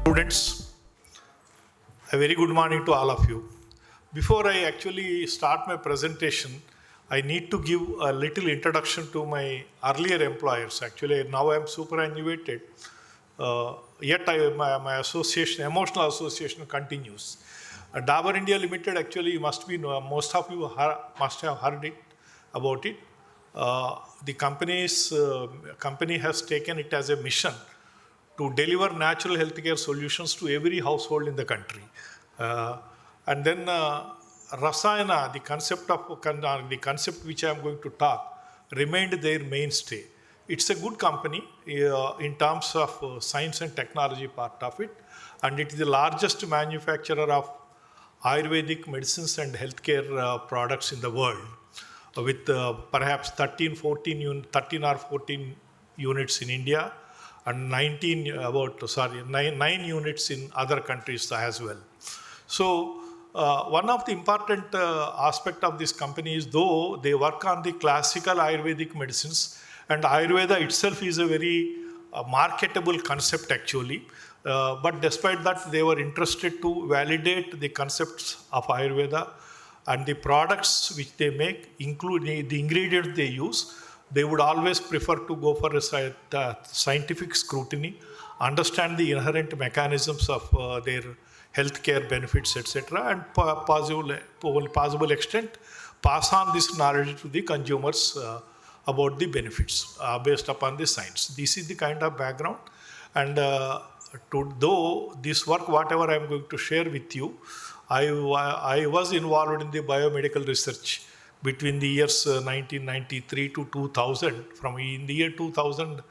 Students, a very good morning to all of you. Before I actually start my presentation, I need to give a little introduction to my earlier employers. Actually, now I am superannuated, yet my association, emotional association continues. Dabur India Limited, actually, most of you must have heard about it. The company has taken it as a mission to deliver natural healthcare solutions to every household in the country. And then Rasayana, the concept which I am going to talk, remained their mainstay. It's a good company in terms of science and technology part of it, and it is the largest manufacturer of Ayurvedic medicines and healthcare products in the world, with perhaps 13 or 14 units in India, and 9 units in other countries as well. So one of the important aspect of this company is, though they work on the classical Ayurvedic medicines, and Ayurveda itself is a very marketable concept actually, but despite that they were interested to validate the concepts of Ayurveda and the products which they make, including the ingredients they use. They would always prefer to go for a scientific scrutiny, understand the inherent mechanisms of their healthcare benefits, etc., and possible extent pass on this knowledge to the consumers about the benefits based upon the science. This is the kind of background, and though this work, whatever I am going to share with you, I was involved in the biomedical research between the years 1993 to 2000. In the year 2000,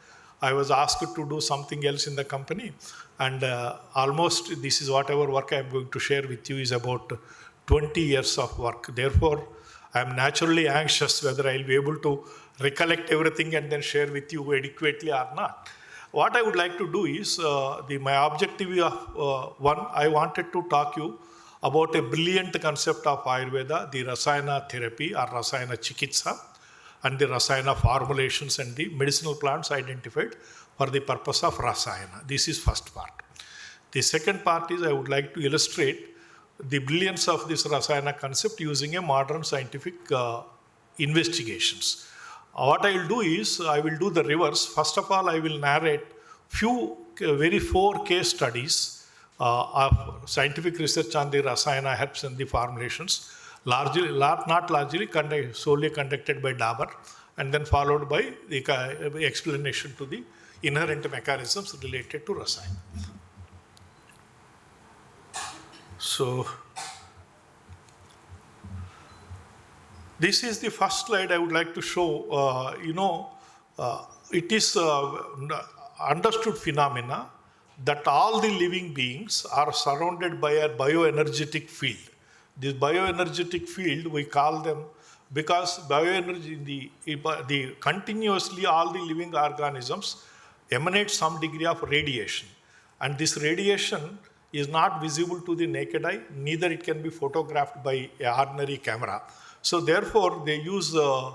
I was asked to do something else in the company, and almost this is whatever work I am going to share with you is about 20 years of work. Therefore, I am naturally anxious whether I will be able to recollect everything and then share with you adequately or not. What I would like to do is, my objective of I wanted to talk you about a brilliant concept of Ayurveda, the Rasayana therapy or Rasayana Chikitsa, and the Rasayana formulations and the medicinal plants identified for the purpose of Rasayana. This is first part. The second part is I would like to illustrate the brilliance of this Rasayana concept using a modern scientific investigations. What I will do is, I will do the reverse. First of all, I will narrate four case studies of scientific research on the Rasayana herbs and the formulations, solely conducted by Dabur, and then followed by the explanation to the inherent mechanisms related to Rasayana. So, this is the first slide I would like to show. It is understood phenomena that all the living beings are surrounded by a bioenergetic field. This bioenergetic field, we call them, because bioenergy, the continuously all the living organisms emanate some degree of radiation, and this radiation is not visible to the naked eye, neither it can be photographed by an ordinary camera. So therefore, they use the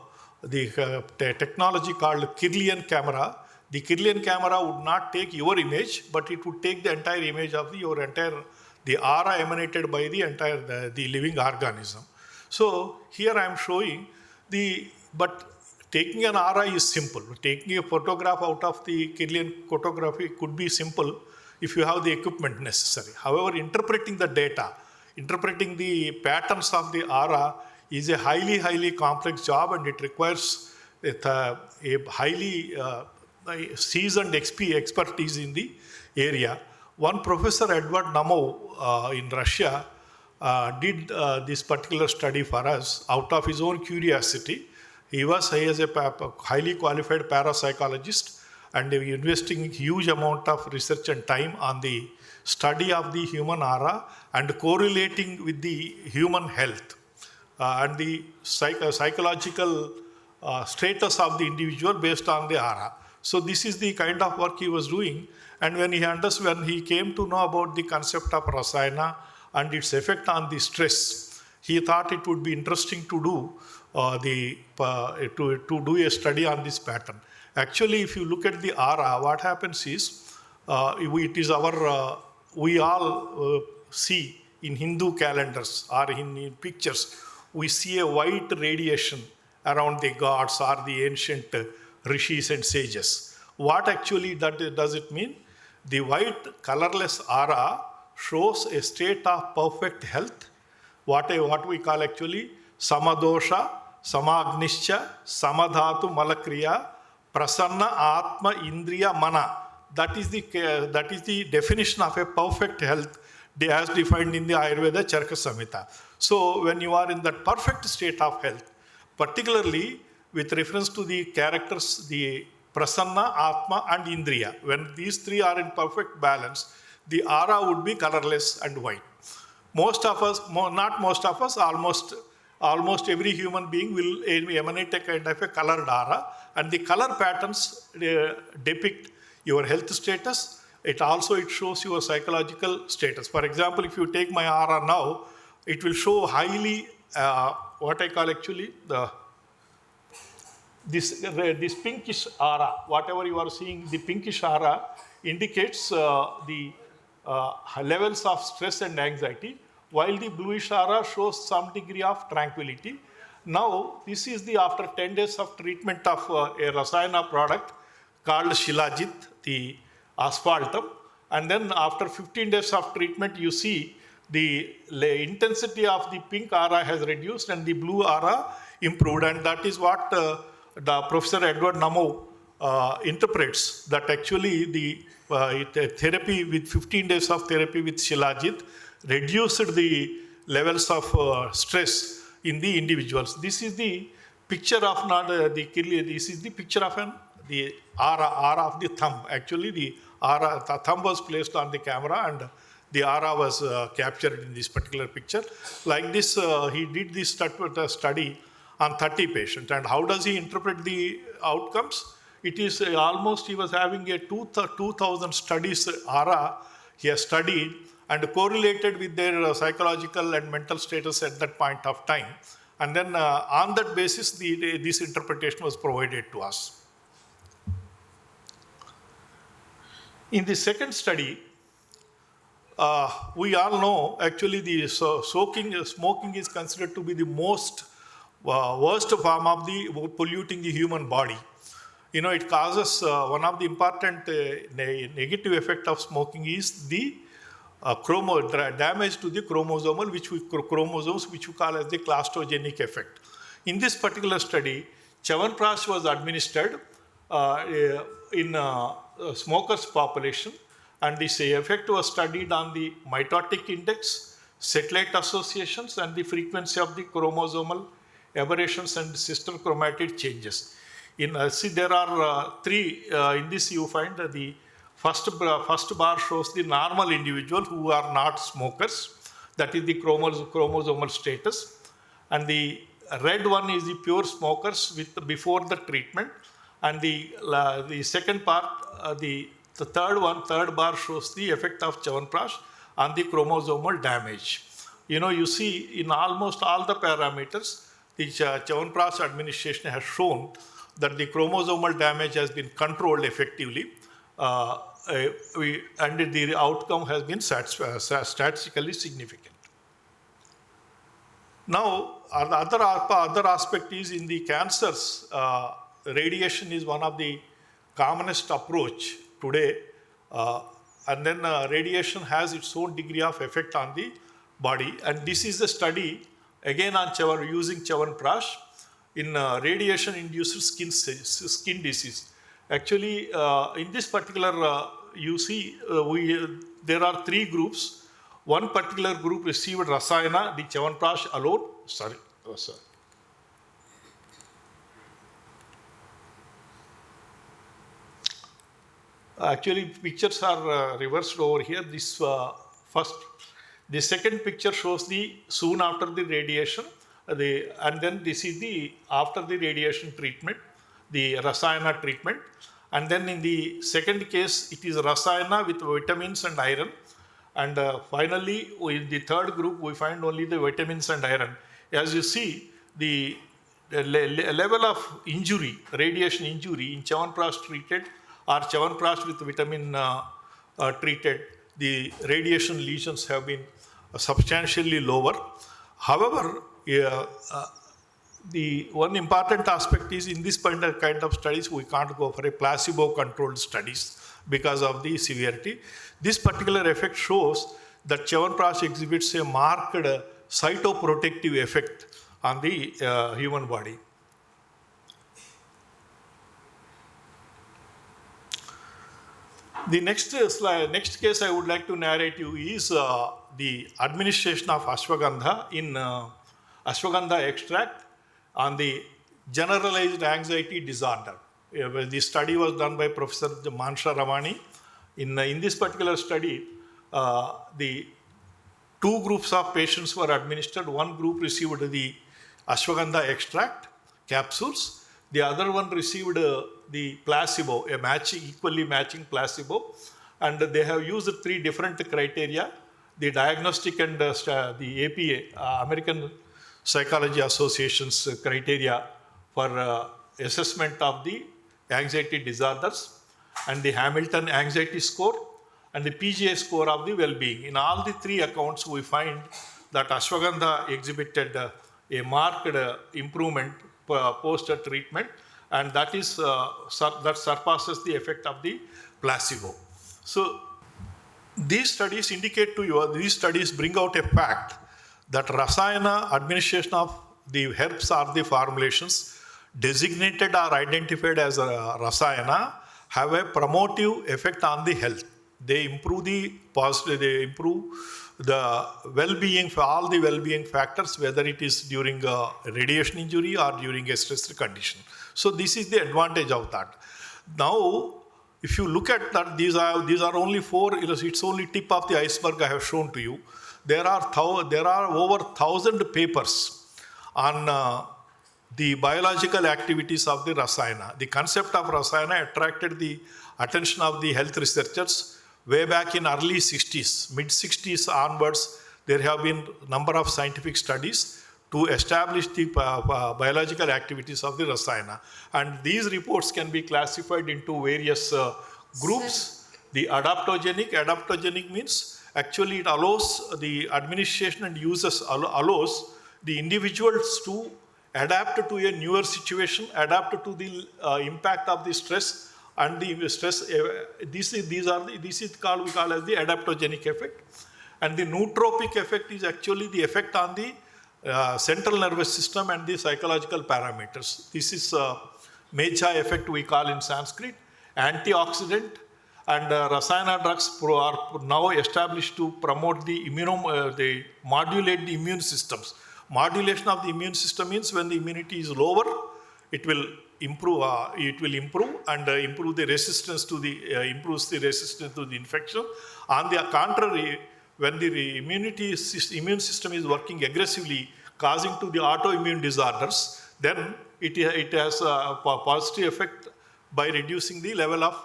technology called Kirlian camera. The Kirlian camera would not take your image, but it would take the entire image of the aura emanated by the living organism. So here I am showing but taking an aura is simple. Taking a photograph out of the Kirlian photography could be simple if you have the equipment necessary. However, interpreting the data, interpreting the patterns of the aura is a highly complex job, and it requires a highly seasoned expertise in the area. One professor, Edward Namov, in Russia, did this particular study for us out of his own curiosity. He is a highly qualified parapsychologist, and investing huge amount of research and time on the study of the human aura and correlating with the human health and the psychological status of the individual based on the aura. So this is the kind of work he was doing, and when he came to know about the concept of Rasayana and its effect on the stress, he thought it would be interesting to do a study on this pattern. Actually, if you look at the aura, what happens is it is our we all see in Hindu calendars or in pictures, we see a white radiation around the gods or the ancient rishis and sages. What actually that does it mean? The white colorless aura shows a state of perfect health, what we call actually samadosha, samagnischa, samadhatu malakriya, prasanna atma indriya mana. That is the definition of a perfect health as defined in the Ayurveda Charaka Samhita. So when you are in that perfect state of health, particularly with reference to the characters, the prasanna, atma and indriya, when these three are in perfect balance, the aura would be colorless and white. Most of us, not most of us, almost every human being will emanate a kind of a colored aura, and the color patterns depict your health status. It shows your psychological status. For example, if you take my aura now, it will show highly what I call actually this pinkish aura. Whatever you are seeing, the pinkish aura indicates the levels of stress and anxiety, while the bluish aura shows some degree of tranquility. Now, this is the after 10 days of treatment of a Rasayana product called Shilajit, the asphaltum, and then after 15 days of treatment, you see the intensity of the pink aura has reduced and the blue aura improved, and that is what the Professor Edward Namo interprets, that actually the therapy with 15 days of therapy with Shilajit reduced the levels of stress in the individuals. This is the picture of this is the picture of the aura of the thumb. Actually, the thumb was placed on the camera and the aura was captured in this particular picture. Like this, he did this study on 30 patients. And how does he interpret the outcomes? It is almost, he was having a 2,000 studies aura he has studied and correlated with their psychological and mental status at that point of time. And then on that basis, this interpretation was provided to us. In the second study, we all know actually the smoking is considered to be the most worst form of the polluting the human body. You know, it causes one of the important negative effect of smoking is the damage to the chromosomes, which we call as the claustogenic effect. In this particular study, Chyawanprash was administered in smokers population, and this effect was studied on the mitotic index, satellite associations, and the frequency of the chromosomal aberrations and sister chromatid changes. There are three, in this you find that the first bar shows the normal individual who are not smokers, that is the chromosomal status, and the red one is the pure smokers before the treatment, and the second part, the third bar shows the effect of Chyawanprash on the chromosomal damage. You know, you see in almost all the parameters, the Chyawanprash administration has shown that the chromosomal damage has been controlled effectively, and the outcome has been statistically significant. Now, other aspect is in the cancers, radiation is one of the commonest approach today, and then radiation has its own degree of effect on the body, and this is the study again on using Chyawanprash in radiation-induced skin disease. Actually, in this particular, you see, there are three groups. One particular group received Rasayana, the Chyawanprash alone. Sorry. Actually, pictures are reversed over here. This the second picture shows the soon after the radiation, and then this is the after the radiation treatment, the Rasayana treatment. And then in the second case, it is Rasayana with vitamins and iron. And finally, in the third group, we find only the vitamins and iron. As you see, the level of injury, radiation injury in Chyawanprash treated or Chyawanprash with vitamin treated, the radiation lesions have been substantially lower. However, the one important aspect is in this kind of studies, we can't go for a placebo-controlled studies because of the severity. This particular effect shows that Chyawanprash exhibits a marked cytoprotective effect on the human body. The next case I would like to narrate you is the administration of ashwagandha in ashwagandha extract on the generalized anxiety disorder. The study was done by Professor Mansha Ramani. In this particular study, the two groups of patients were administered. One group received the ashwagandha extract capsules. The other one received the placebo, equally matching placebo. And they have used three different criteria. The diagnostic and the APA, American Psychology Association's criteria for assessment of the anxiety disorders, and the Hamilton anxiety score, and the PGA score of the well-being. In all the three accounts, we find that ashwagandha exhibited a marked improvement post-treatment, and that is that surpasses the effect of the placebo. So these studies indicate to you, these studies bring out a fact that Rasayana administration of the herbs or the formulations designated or identified as Rasayana have a promotive effect on the health. They improve the positive, they improve the well-being for all the well-being factors, whether it is during a radiation injury or during a stress condition. So this is the advantage of that. Now, if you look at that, these are only four. It's only tip of the iceberg I have shown to you. There are over 1,000 papers on the biological activities of the Rasayana. The concept of Rasayana attracted the attention of the health researchers way back in early 60s, mid 60s onwards. There have been a number of scientific studies to establish the biological activities of the Rasayana. And these reports can be classified into various groups. The adaptogenic means actually it allows the administration and uses allows the individuals to adapt to a newer situation, adapt to the impact of the stress, and the stress. This is called, we call as the adaptogenic effect. And the nootropic effect is actually the effect on the central nervous system and the psychological parameters. This is Mecha effect we call in Sanskrit. Antioxidant and Rasayana drugs are now established to promote the they modulate the immune systems. Modulation of the immune system means when the immunity is lower, it will improve. And improve the resistance to the improves the resistance to the infection. On the contrary, when the immune system is working aggressively, causing to the autoimmune disorders, then it has a positive effect by reducing the level of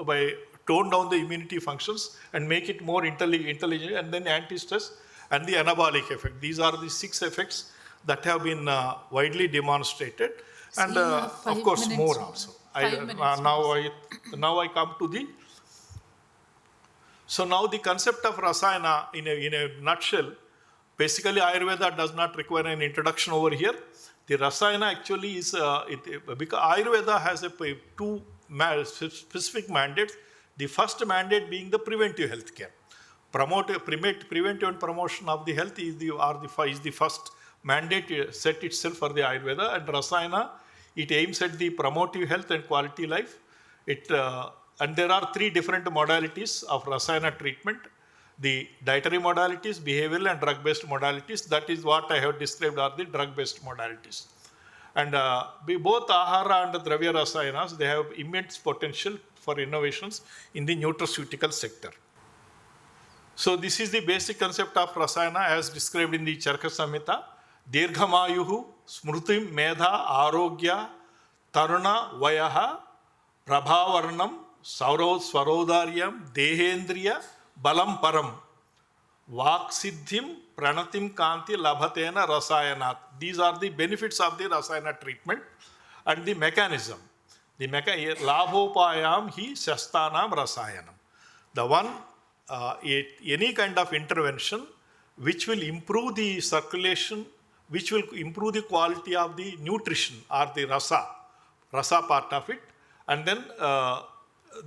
by tone down the immunity functions and make it more intelligent, and then anti-stress and the anabolic effect. These are the 6 effects that have been widely demonstrated, and of course more also. Now I come to the. So now the concept of Rasayana in a nutshell. Basically, Ayurveda does not require an introduction over here. The Rasayana actually is because Ayurveda has two specific mandates. The first mandate being the preventive health care. Preventive and promotion of the health is the first mandate set itself for the Ayurveda, and Rasayana, it aims at the promotive health and quality life. And there are 3 different modalities of Rasayana treatment. The dietary modalities, behavioral and drug-based modalities. That is what I have described are the drug-based modalities. And both Ahara and Dravya Rasayanas, they have immense potential for innovations in the nutraceutical sector. So this is the basic concept of Rasayana as described in the Charaka Samhita. Dirghamayuhu, Smrutim, Medha, Arogya, Taruna, Vayaha, Prabhavarnam, Swarodaryam, Dehendriya, Balam Param, Vaksiddhim, Pranatim Kanti, Labhatena, Rasayanat. These are the benefits of the Rasayana treatment and the mechanism. The Labhopayam hi Shastanam Rasayanam. The one any kind of intervention which will improve the circulation, which will improve the quality of the nutrition or the rasa part of it, and then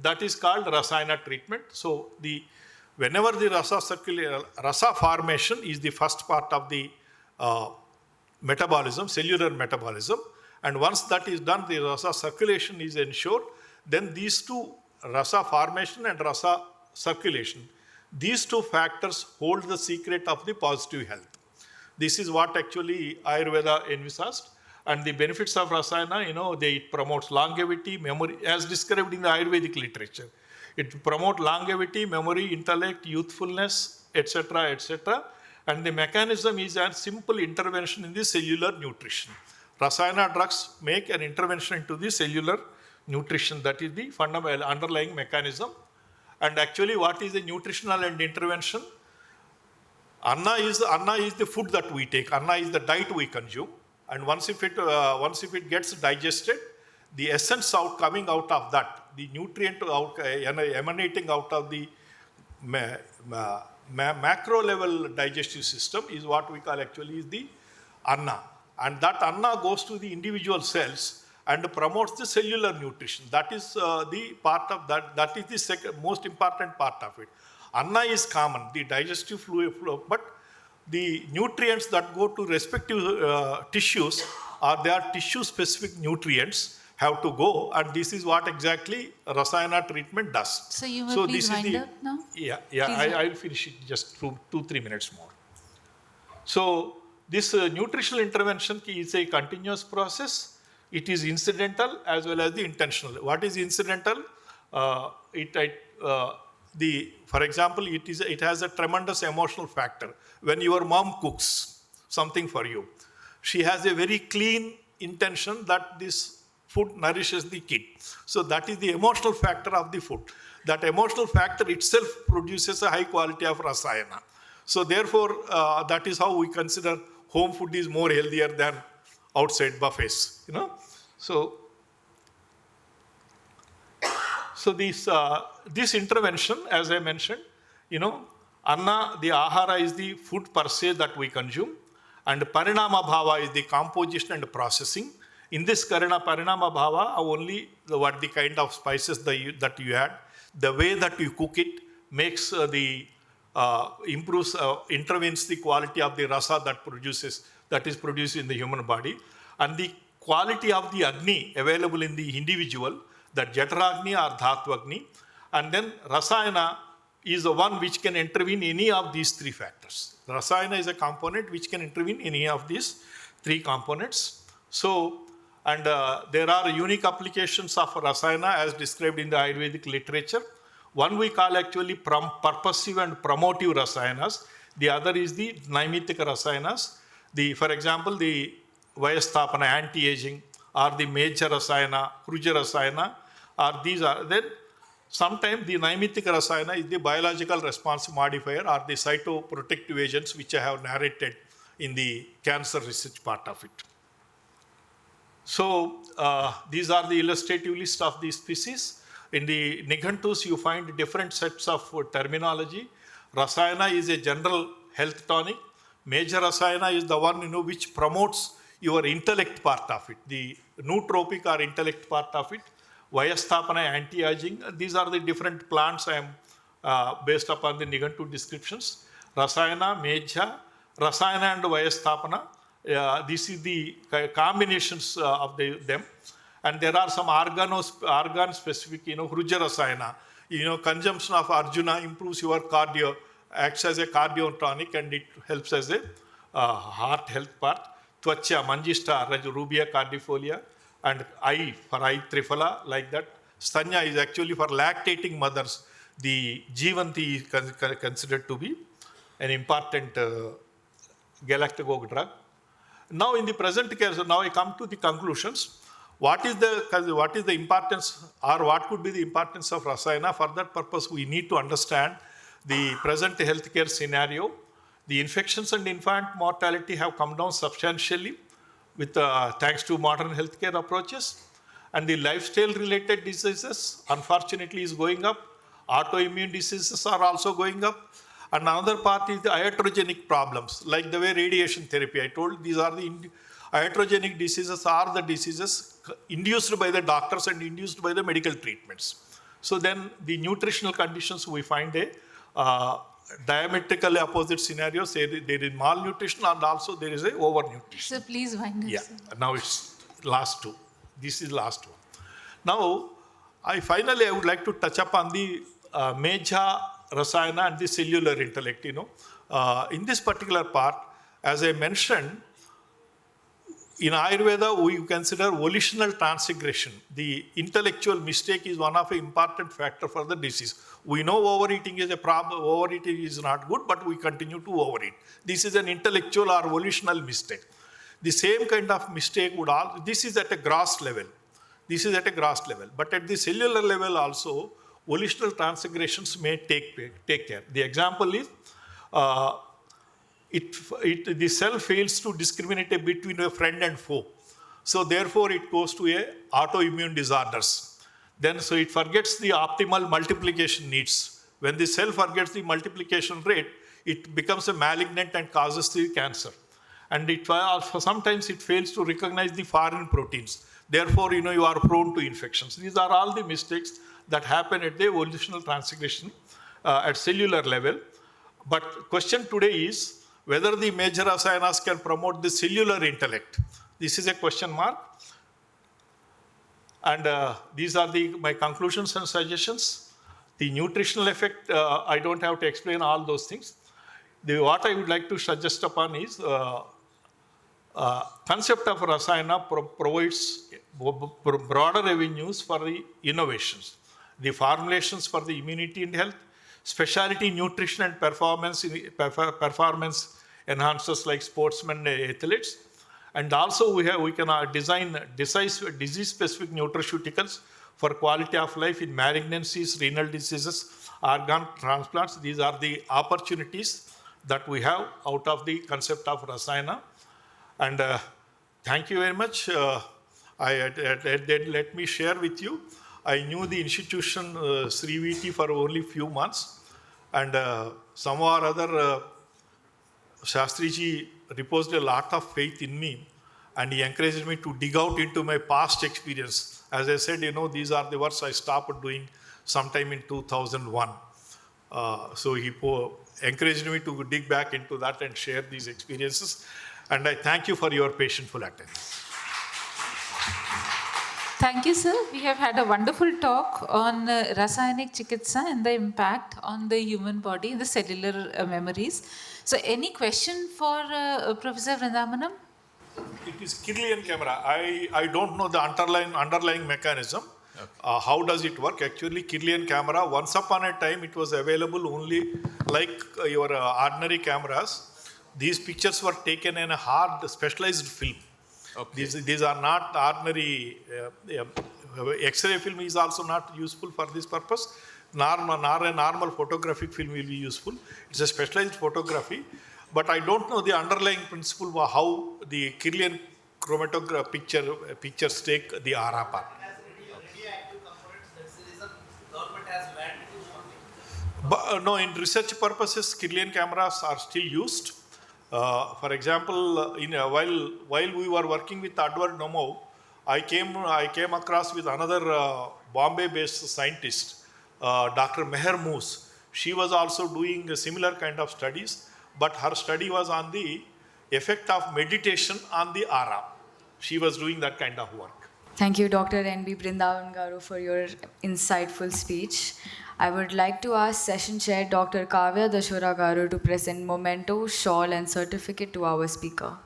that is called Rasayana treatment. So whenever the rasa formation is the first part of the metabolism, cellular metabolism, and once that is done, the rasa circulation is ensured, then these two, rasa formation and rasa circulation, these two factors hold the secret of the positive health. This is what actually Ayurveda envisaged. And the benefits of Rasayana, it promotes longevity, memory, as described in the Ayurvedic literature. It promotes longevity, memory, intellect, youthfulness, etc., etc. And the mechanism is a simple intervention in the cellular nutrition. Rasayana drugs make an intervention into the cellular nutrition. That is the fundamental underlying mechanism. And actually, what is the nutritional and intervention? Anna is the food that we take. Anna is the diet we consume. And once if it gets digested, the essence coming out of that, the nutrient emanating out of the macro level digestive system is what we call actually is the Anna. And that Anna goes to the individual cells and promotes the cellular nutrition. That is the part of that. That is the second most important part of it. Anna is common, the digestive fluid flow, but the nutrients that go to respective tissues, or they are tissue-specific nutrients, have to go, and this is what exactly Rasayana treatment does. So you will please wind up now? Yeah, I will finish it just 2-3 minutes more. So this nutritional intervention is a continuous process. It is incidental as well as the intentional. What is incidental? For example, it has a tremendous emotional factor. When your mom cooks something for you, she has a very clean intention that this food nourishes the kid. So that is the emotional factor of the food. That emotional factor itself produces a high quality of Rasayana. So therefore, that is how we consider home food is more healthier than outside buffets. So this intervention, as I mentioned, Anna, the Ahara is the food per se that we consume, and Parinama Bhava is the composition and processing. In this Parinama Bhava, only what the kind of spices that you add, the way that you cook it makes intervenes the quality of the rasa that is produced in the human body, and the quality of the Agni available in the individual, that Jataragni or Dhatwagni, and then Rasayana is the one which can intervene any of these three factors. Rasayana is a component which can intervene any of these three components. So, and there are unique applications of Rasayana as described in the Ayurvedic literature. One we call actually purposive and promotive Rasayanas. The other is the Naimitika Rasayanas. For example, the Vayasthapana, anti-aging, or the major Rasayana, Kruja Rasayana, or these are then. Sometimes the Naimitika Rasayana is the biological response modifier or the cytoprotective agents which I have narrated in the cancer research part of it. So these are the illustrative list of these species. In the Nighantus you find different sets of terminology. Rasayana is a general health tonic. Major Rasayana is the one which promotes your intellect part of it, the nootropic or intellect part of it. Vayasthapana, anti-aging, these are the different plants I am based upon the Nighantu descriptions. Rasayana, Meja, Rasayana and Vayasthapana, this is the combinations of them. And there are some organ-specific, Kruja Rasayana. Consumption of Arjuna improves your cardio, acts as a cardio tonic, and it helps as a heart health part. Tvacha, Manjishta, Rubia cardifolia, and I for I Triphala, like that. Stanya is actually for lactating mothers. The Jeevanti is considered to be an important galactagogue drug. Now in the present case, now I come to the conclusions. What is the importance, or what could be the importance of Rasayana? For that purpose, we need to understand the present healthcare scenario. The infections and infant mortality have come down substantially with thanks to modern healthcare approaches, and the lifestyle related diseases unfortunately is going up. Autoimmune diseases are also going up. And another part is the iatrogenic problems, like the way radiation therapy. I told these are the iatrogenic diseases are the diseases induced by the doctors and induced by the medical treatments. So then the nutritional conditions, we find a diametrically opposite scenarios. There is malnutrition and also there is a overnutrition. So please wind up. Yeah, Sir. now it's last two. This is last one. Now, I would like to touch upon the Meja, Rasayana and the cellular intellect. In this particular part, as I mentioned, in Ayurveda, we consider volitional transgression. The intellectual mistake is one of the important factor for the disease. We know overeating is a problem, overeating is not good, but we continue to overeat. This is an intellectual or volitional mistake. The same kind of mistake would all, this is at a gross level. This is at a gross level. But at the cellular level also, volitional transgressions may take care. The example is, the cell fails to discriminate between a friend and foe. So therefore it goes to a autoimmune disorders. Then so it forgets the optimal multiplication needs. When the cell forgets the multiplication rate, it becomes a malignant and causes the cancer. And sometimes it fails to recognize the foreign proteins. Therefore, you are prone to infections. These are all the mistakes that happen at the volitional transgression at cellular level. But question today is whether the major rasayanas can promote the cellular intellect. This is a question mark. And these are my conclusions and suggestions. The nutritional effect, I don't have to explain all those things. What I would like to suggest upon is concept of Rasayana provides broader avenues for the innovations. The formulations for the immunity and health, specialty nutrition and performance enhancers like sportsmen and athletes. And also we can design disease-specific nutraceuticals for quality of life in malignancies, renal diseases, organ transplants. These are the opportunities that we have out of the concept of Rasayana. And thank you very much. Let me share with you. I knew the institution SRIVT for only few months, and somehow or other Sastry ji reposed a lot of faith in me, and he encouraged me to dig out into my past experience. As I said, these are the works I stopped doing sometime in 2001. So he encouraged me to dig back into that and share these experiences. And I thank you for your patientful attendance. Thank you, sir. We have had a wonderful talk on Rasayana Chikitsa and the impact on the human body, the cellular memories. So any question for Professor Brindavanam? It is Kirlian camera. I don't know the underlying mechanism. Okay. How does it work? Actually, Kirlian camera, once upon a time, it was available only like your ordinary cameras. These pictures were taken in a hard specialized film. Okay. These are not ordinary. X-ray film is also not useful for this purpose. Nor a normal photographic film will be useful. It's a specialized photography. But I don't know the underlying principle of how the Kirlian chromatograph pictures take the aura part. But, no, in research purposes, Kirlian cameras are still used. For example, while we were working with Edward Nomo, I came across with another Bombay-based scientist, Dr. Meher Moose. She was also doing a similar kind of studies, but her study was on the effect of meditation on the aura. She was doing that kind of work. Thank you, Dr. N.B. Brindavan Garu, for your insightful speech. I would like to ask Session Chair Dr. Kavya Dashora Garu to present memento, shawl and certificate to our speaker.